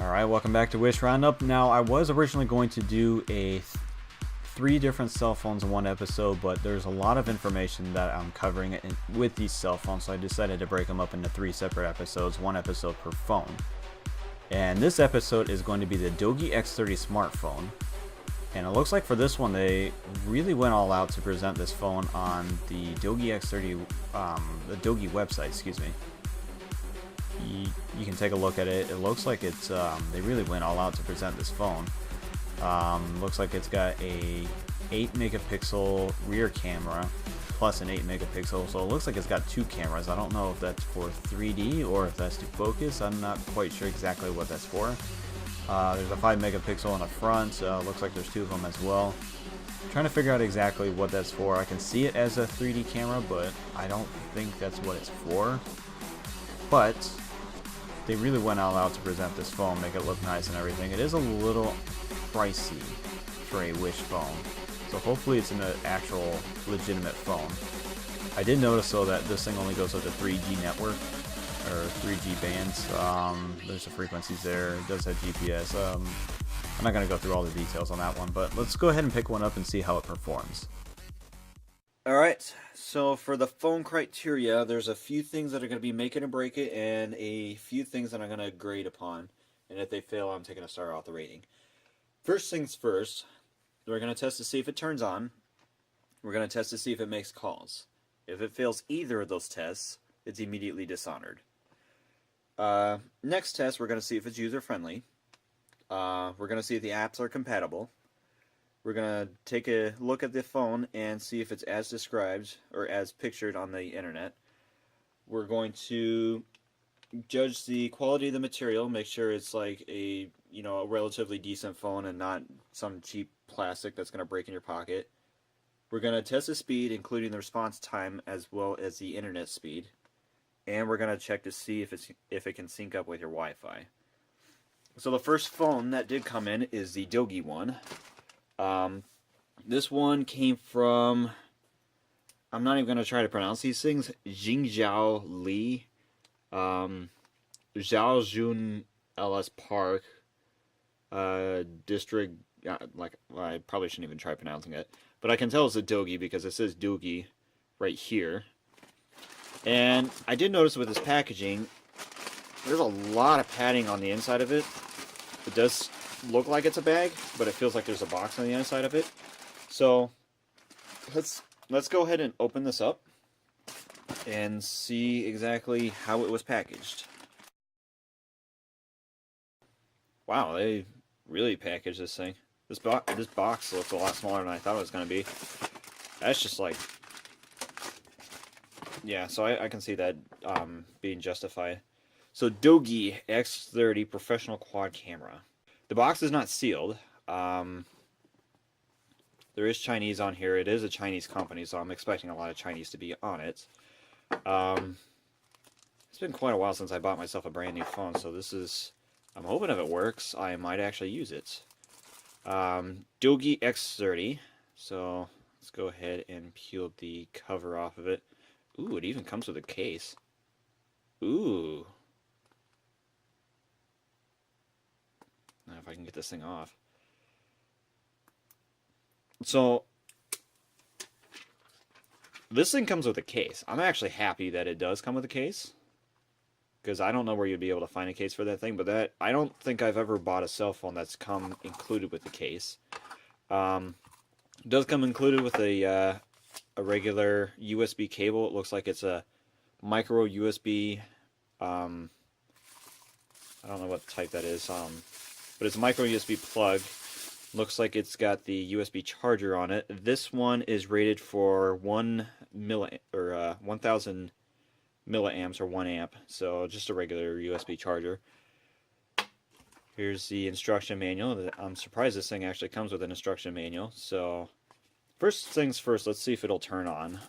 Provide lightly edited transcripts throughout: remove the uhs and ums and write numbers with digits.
Alright, welcome back to Wish Roundup. Now, I was originally going to do three different cell phones in one episode, but there's a lot of information that I'm covering with these cell phones, so I decided to break them up into three separate episodes, one episode per phone. And this episode is going to be the Doogee X30 smartphone. And it looks like for this one, they really went all out to present this phone on the Doogee X30, the Doogee website, excuse me. You can take a look at it. It looks like it's they really went all out to present this phone. Looks like it's got a 8 megapixel rear camera plus an 8 megapixel, so it looks like it's got two cameras. I don't know if that's for 3D or if that's to focus. I'm not quite sure exactly what that's for. There's a 5 megapixel in the front. Looks like there's two of them as well. I'm trying to figure out exactly what that's for. I can see it as a 3D camera, but I don't think that's what it's for. But they really went all out to present this phone, make it look nice and everything. It is a little pricey for a Wish phone, so hopefully it's an actual legitimate phone. I did notice though that this thing only goes up to 3G network, or 3G bands. There's the frequencies there. It does have GPS. I'm not going to go through all the details on that one, but let's go ahead and pick one up and see how it performs. Alright, so for the phone criteria, there's a few things that are going to be make it and break it, and a few things that I'm going to grade upon. And if they fail, I'm taking a star off the rating. First things first, we're going to test to see if it turns on. We're going to test to see if it makes calls. If it fails either of those tests, it's immediately dishonored. Next test, we're going to see if it's user-friendly. We're going to see if the apps are compatible. We're going to take a look at the phone and see if it's as described or as pictured on the internet. We're going to judge the quality of the material, make sure it's like a relatively decent phone and not some cheap plastic that's going to break in your pocket. We're going to test the speed, including the response time as well as the internet speed. And we're going to check to see if it can sync up with your Wi-Fi. So the first phone that did come in is the Doogee one. This one came from, I'm not even going to try to pronounce these things, Jingzhou Li, Zhaojun LS Park, district, I probably shouldn't even try pronouncing it, but I can tell it's a Doogee because it says Doogee right here. And I did notice with this packaging, there's a lot of padding on the inside of it. It does look like it's a bag, but it feels like there's a box on the inside of it. So let's go ahead and open this up and see exactly how it was packaged. Wow, they really packaged this thing. This box looks a lot smaller than I thought it was going to be. That's just like, yeah, so I can see that being justified. So Doogee X30 professional quad camera. The box is not sealed. There is Chinese on here. It is a Chinese company, so I'm expecting a lot of Chinese to be on it. It's been quite a while since I bought myself a brand new phone, so this is, I'm hoping if it works, I might actually use it. Doogee X30. So let's go ahead and peel the cover off of it. Ooh, it even comes with a case. Ooh. Now if I can get this thing off. So this thing comes with a case. I'm actually happy that it does come with a case, because I don't know where you'd be able to find a case for that thing, but I don't think I've ever bought a cell phone that's come included with the case. It does come included with a regular USB cable. It looks like it's a micro USB. I don't know what type that is. But it's a micro USB plug. Looks like it's got the USB charger on it. This one is rated for 1000 milliamps or 1 amp. So just a regular USB charger. Here's the instruction manual. I'm surprised this thing actually comes with an instruction manual. So first things first, let's see if it'll turn on.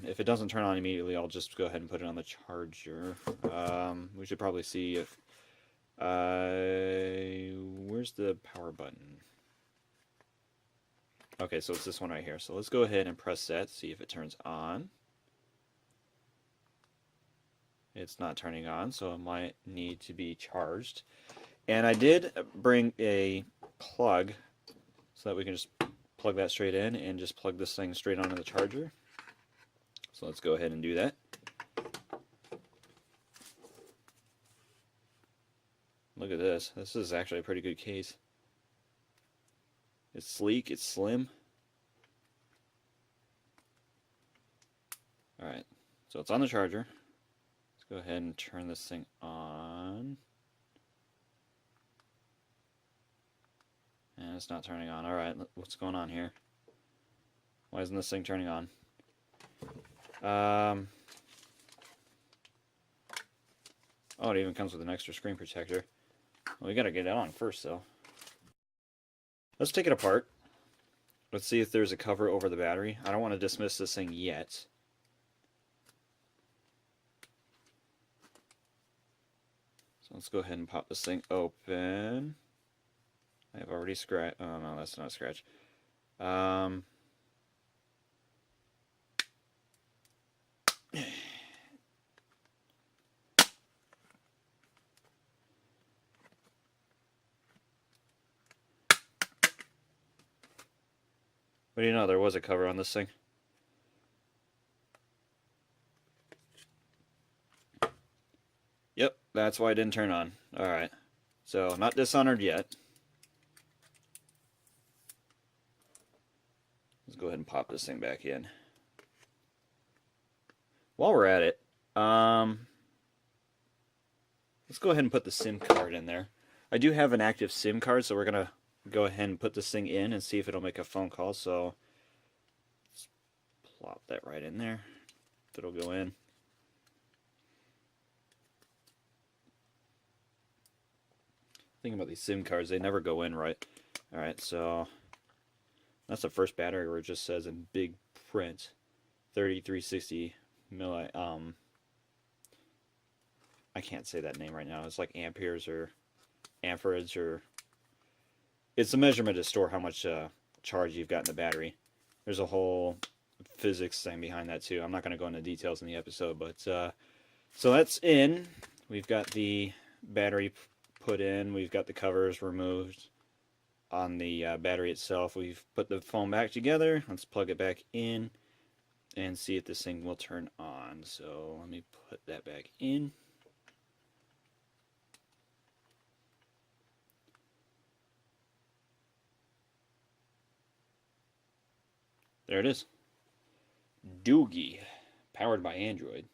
If it doesn't turn on immediately, I'll just go ahead and put it on the charger. We should probably see if where's the power button? Okay, so it's this one right here. So let's go ahead and press that, see if it turns on. It's not turning on, so it might need to be charged. And I did bring a plug so that we can just plug that straight in and just plug this thing straight onto the charger. So let's go ahead and do that. Look at this. This is actually a pretty good case. It's sleek, it's slim. Alright, so it's on the charger. Let's go ahead and turn this thing on. And it's not turning on. Alright, what's going on here? Why isn't this thing turning on? Oh, it even comes with an extra screen protector. Well, we gotta get it on first, though. Let's take it apart. Let's see if there's a cover over the battery. I don't want to dismiss this thing yet. So let's go ahead and pop this thing open. I have already scratched. Oh, no, that's not a scratch. What do you know? There was a cover on this thing. Yep, that's why it didn't turn on. Alright. So, not dishonored yet. Let's go ahead and pop this thing back in. While we're at it, let's go ahead and put the SIM card in there. I do have an active SIM card, so we're going to go ahead and put this thing in and see if it'll make a phone call. So, let's plop that right in there. If it'll go in. Thinking about these SIM cards, they never go in right. Alright, so that's the first battery where it just says in big print 3360 milli. I can't say that name right now. It's like amperes or amperage, or it's a measurement to store how much charge you've got in the battery. There's a whole physics thing behind that too. I'm not going to go into details in the episode, but so that's in. We've got the battery put in. We've got the covers removed on the battery itself. We've put the phone back together. Let's plug it back in and see if this thing will turn on. So let me put that back in. There it is. Doogee, powered by Android.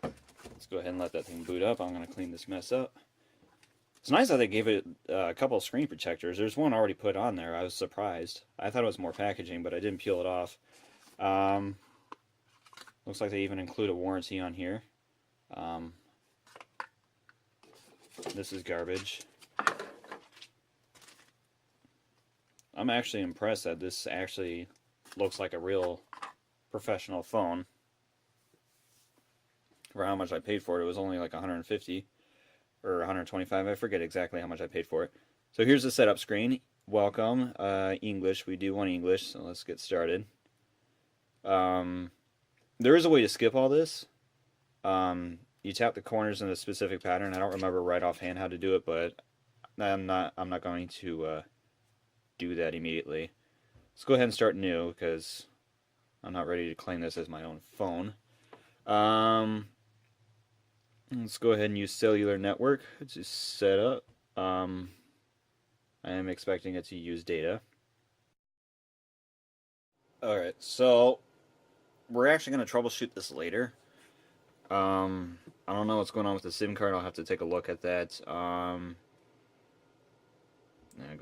Let's go ahead and let that thing boot up. I'm going to clean this mess up. It's nice that they gave it a couple of screen protectors. There's one already put on there. I was surprised. I thought it was more packaging, but I didn't peel it off. Looks like they even include a warranty on here. This is garbage. I'm actually impressed that this actually looks like a real professional phone. For how much I paid for it, it was only like 150 or 125. I forget exactly how much I paid for it. So here's the setup screen. Welcome, English. We do want English, so let's get started. There is a way to skip all this. You tap the corners in a specific pattern. I don't remember right offhand how to do it, but I'm not going to do that immediately. Let's go ahead and start new because I'm not ready to claim this as my own phone. Let's go ahead and use cellular network to set up. I am expecting it to use data. Alright, so we're actually going to troubleshoot this later. I don't know what's going on with the SIM card. I'll have to take a look at that. Go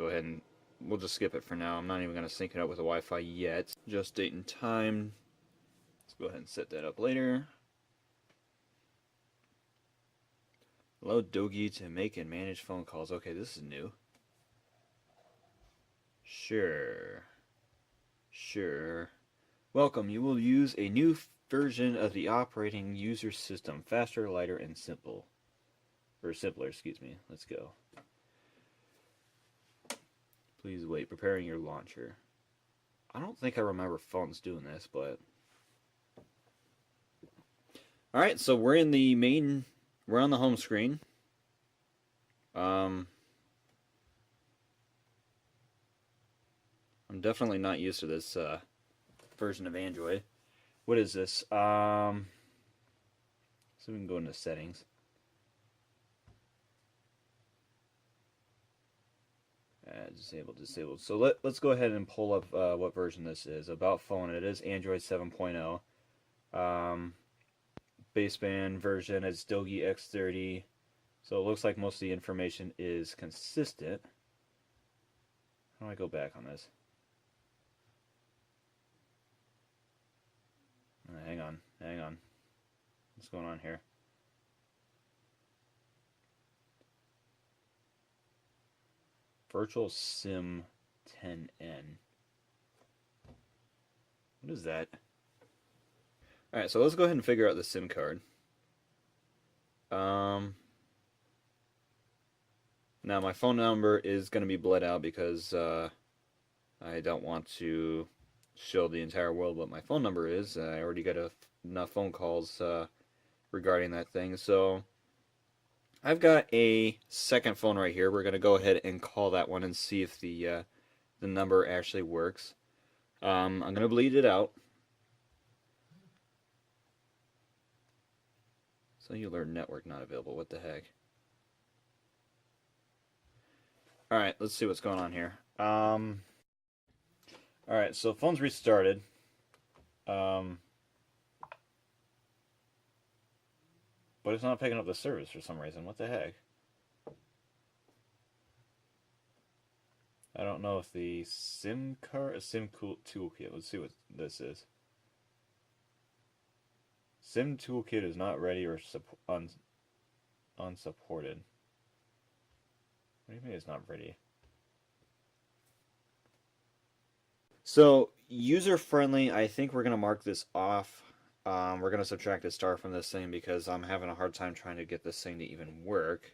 ahead and we'll just skip it for now. I'm not even going to sync it up with the Wi-Fi yet. Just date and time. Let's go ahead and set that up later. Allow Doogee to make and manage phone calls. Okay, this is new. Sure. Welcome. You will use a new version of the operating user system. Faster, lighter, and simple. Or simpler, excuse me. Let's go. Please wait. Preparing your launcher. I don't think I remember phones doing this, but... Alright, so we're in the main... We're on the home screen. I'm definitely not used to this version of Android. What is this? So we can go into settings. Disabled. So let's go ahead and pull up what version this is. About phone, it is Android 7.0. Baseband version is Doogee X30. So it looks like most of the information is consistent. How do I go back on this? Hang on. What's going on here? Virtual SIM 10N. What is that? Alright, so let's go ahead and figure out the SIM card. Now my phone number is going to be bled out because I don't want to show the entire world what my phone number is. I already got enough phone calls regarding that thing. So I've got a second phone right here. We're going to go ahead and call that one and see if the number actually works. I'm going to bleed it out. Cellular network not available. What the heck? Alright, let's see what's going on here. Alright, so phone's restarted. But it's not picking up the service for some reason. What the heck? I don't know if the SIM card, SIM toolkit. Let's see what this is. SIM toolkit is not ready or unsupported. What do you mean it's not ready? So, user-friendly, I think we're going to mark this off. We're going to subtract a star from this thing because I'm having a hard time trying to get this thing to even work.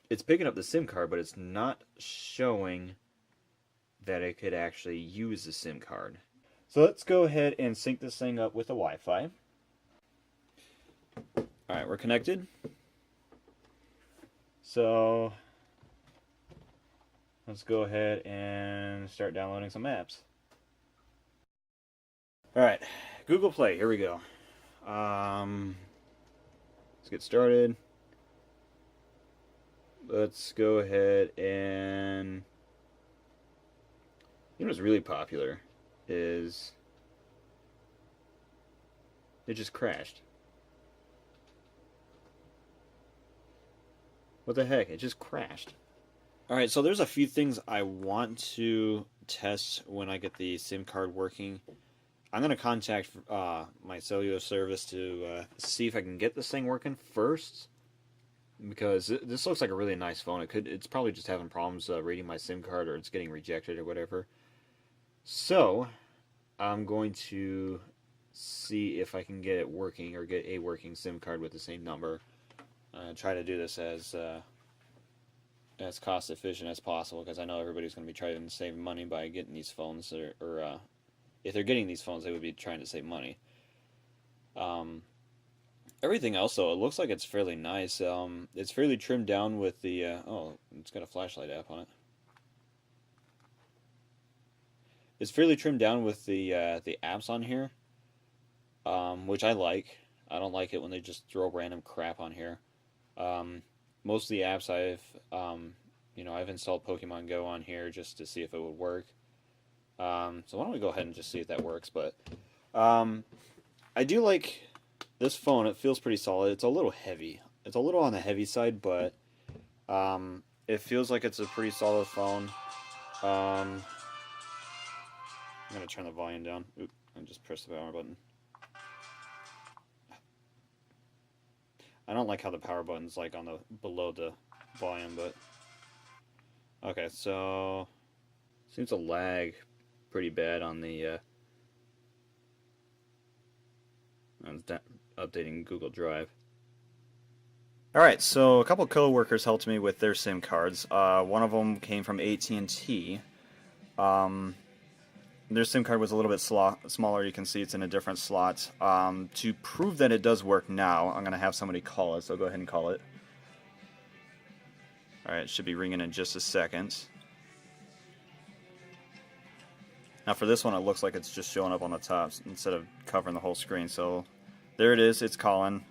It's picking up the SIM card, but it's not showing that it could actually use the SIM card. So let's go ahead and sync this thing up with the Wi-Fi. Alright, we're connected. So let's go ahead and start downloading some apps. Alright, Google Play, here we go. Let's get started. Let's go ahead and... You know what's really popular is... It just crashed. What the heck? It just crashed. Alright, so there's a few things I want to test when I get the SIM card working. I'm going to contact my cellular service to see if I can get this thing working first. Because this looks like a really nice phone. It's probably just having problems reading my SIM card, or it's getting rejected or whatever. So, I'm going to see if I can get it working, or get a working SIM card with the same number. Try to do this as cost efficient as possible, because I know everybody's going to be trying to save money by getting these phones, or if they're getting these phones, they would be trying to save money. Everything else, though, it looks like it's fairly nice. It's fairly trimmed down with the oh, it's got a flashlight app on it. It's fairly trimmed down with the apps on here, which I like. I don't like it when they just throw random crap on here. Most of the apps I've installed Pokemon Go on here just to see if it would work. So why don't we go ahead and just see if that works. But I do like this phone. It feels pretty solid. It's a little heavy. It's a little on the heavy side, but it feels like it's a pretty solid phone. I'm going to turn the volume down. Oop, I just pressed the power button. I don't like how the power button's like on the below the volume, but okay, so seems to lag pretty bad on the updating Google Drive. Alright, so a couple of co-workers helped me with their SIM cards. One of them came from AT&T. Their SIM card was a little bit smaller. You can see it's in a different slot. To prove that it does work now, I'm going to have somebody call it, so go ahead and call it. Alright, it should be ringing in just a second. Now for this one, it looks like it's just showing up on the top instead of covering the whole screen. So there it is, it's calling.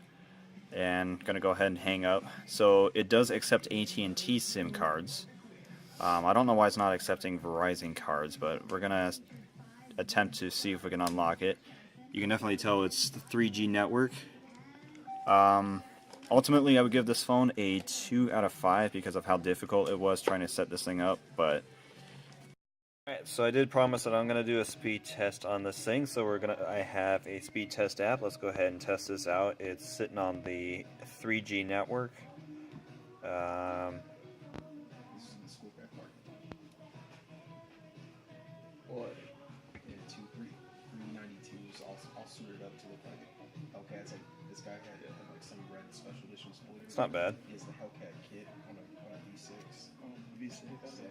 And gonna go ahead and hang up. So it does accept AT&T SIM cards. I don't know why it's not accepting Verizon cards, but we're gonna attempt to see if we can unlock it. You can definitely tell it's the 3G network. Ultimately, I would give this phone a 2 out of 5 because of how difficult it was trying to set this thing up. But alright, so I did promise that I'm gonna do a speed test on this thing. So I have a speed test app. Let's go ahead and test this out. It's sitting on the 3G network. What? 392s all suited up to look like Hellcats. Like this guy had like some red special edition spoiler. It's not bad. He has the Hellcat kit on a V6. Oh, V6. Yeah.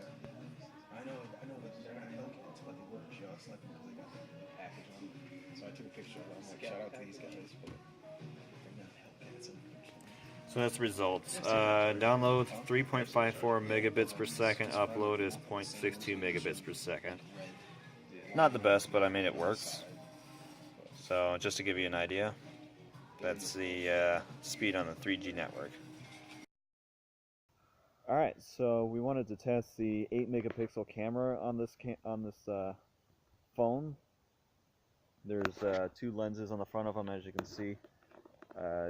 I know that they're not Hellcats, but they work just like they got the package on them. So I took a picture of them. I'm like, shout out to these guys, but they're not Hellcats, unfortunately. So that's the results. Download 3.54 megabits per second. Upload is 0.62 megabits per second. Not the best, but I mean it works. So just to give you an idea, that's the speed on the 3G network. Alright, so we wanted to test the 8 megapixel camera on this phone. There's 2 lenses on the front of them, as you can see.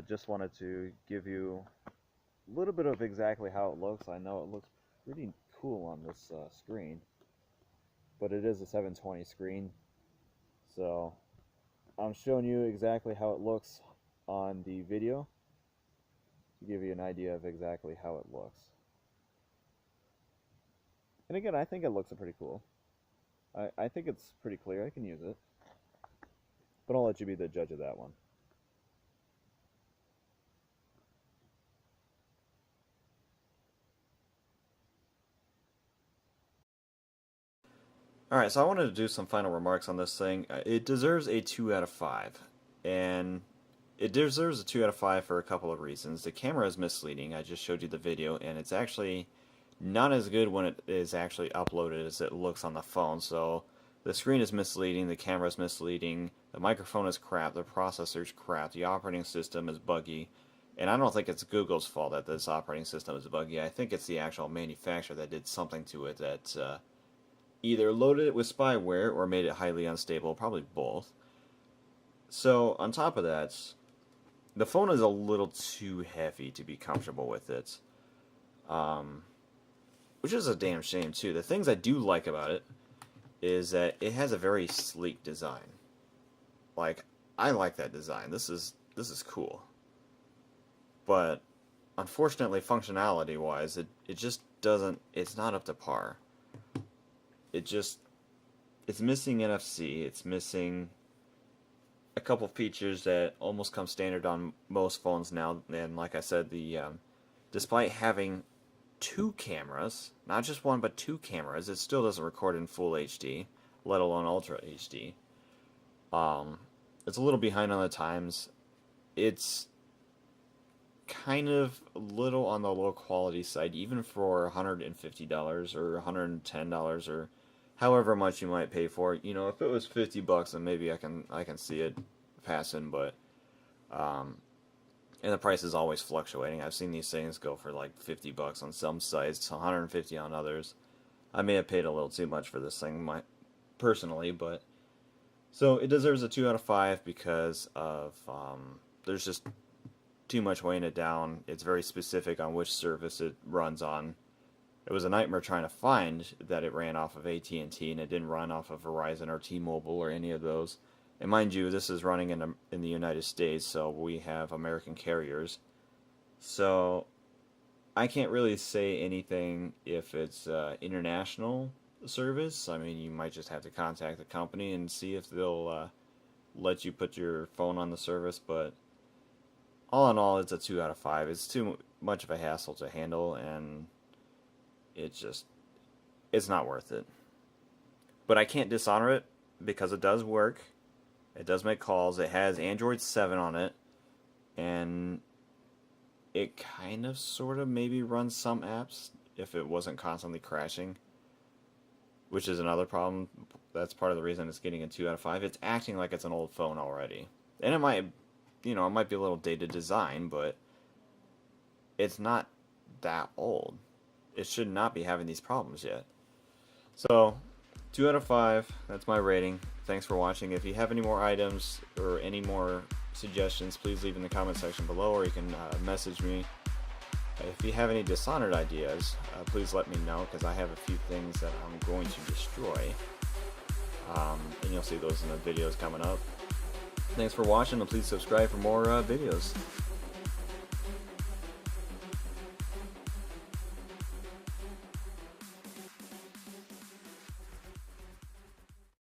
Just wanted to give you a little bit of exactly how it looks. I know it looks pretty cool on this screen, but it is a 720 screen, so I'm showing you exactly how it looks on the video to give you an idea of exactly how it looks. And again, I think it looks pretty cool. I think it's pretty clear. I can use it, but I'll let you be the judge of that one. Alright, so I wanted to do some final remarks on this thing. It deserves a 2 out of 5. And it deserves a 2 out of 5 for a couple of reasons. The camera is misleading. I just showed you the video, and it's actually not as good when it is actually uploaded as it looks on the phone. So the screen is misleading, the camera is misleading, the microphone is crap, the processor's crap, the operating system is buggy. And I don't think it's Google's fault that this operating system is buggy. I think it's the actual manufacturer that did something to it that either loaded it with spyware or made it highly unstable, probably both. So on top of that, the phone is a little too heavy to be comfortable with it, which is a damn shame too. The things I do like about it is that it has a very sleek design. Like, I like that design. This is cool. But unfortunately, functionality wise, it just doesn't, it's not up to par. It's missing NFC, it's missing a couple features that almost come standard on most phones now, and like I said, despite having 2 cameras, not just 1 but 2 cameras, it still doesn't record in full HD, let alone Ultra HD. It's a little behind on the times. It's kind of a little on the low quality side, even for $150 or $110 or however much you might pay for it. You know, if it was $50, then maybe I can see it passing, but and the price is always fluctuating. I've seen these things go for like $50 on some sites, $150 on others. I may have paid a little too much for this thing, personally, but so it deserves a 2 out of 5 because of there's just too much weighing it down. It's very specific on which service it runs on. It was a nightmare trying to find that it ran off of AT&T and it didn't run off of Verizon or T-Mobile or any of those. And mind you, this is running in the United States, so we have American carriers. So I can't really say anything if it's international service. I mean, you might just have to contact the company and see if they'll let you put your phone on the service, but all in all, it's a 2 out of 5. It's too much of a hassle to handle, and it's not worth it. But I can't dishonor it because it does work. It does make calls. It has Android 7 on it, and it kind of sort of maybe runs some apps if it wasn't constantly crashing, which is another problem. That's part of the reason it's getting a 2 out of 5. It's acting like it's an old phone already. And it might, you know, it might be a little dated design, but it's not that old. It should not be having these problems yet. So, 2 out of 5, that's my rating. Thanks for watching. If you have any more items or any more suggestions, please leave in the comment section below, or you can message me. If you have any Dishonored ideas, please let me know, because I have a few things that I'm going to destroy. And you'll see those in the videos coming up. Thanks for watching, and please subscribe for more videos.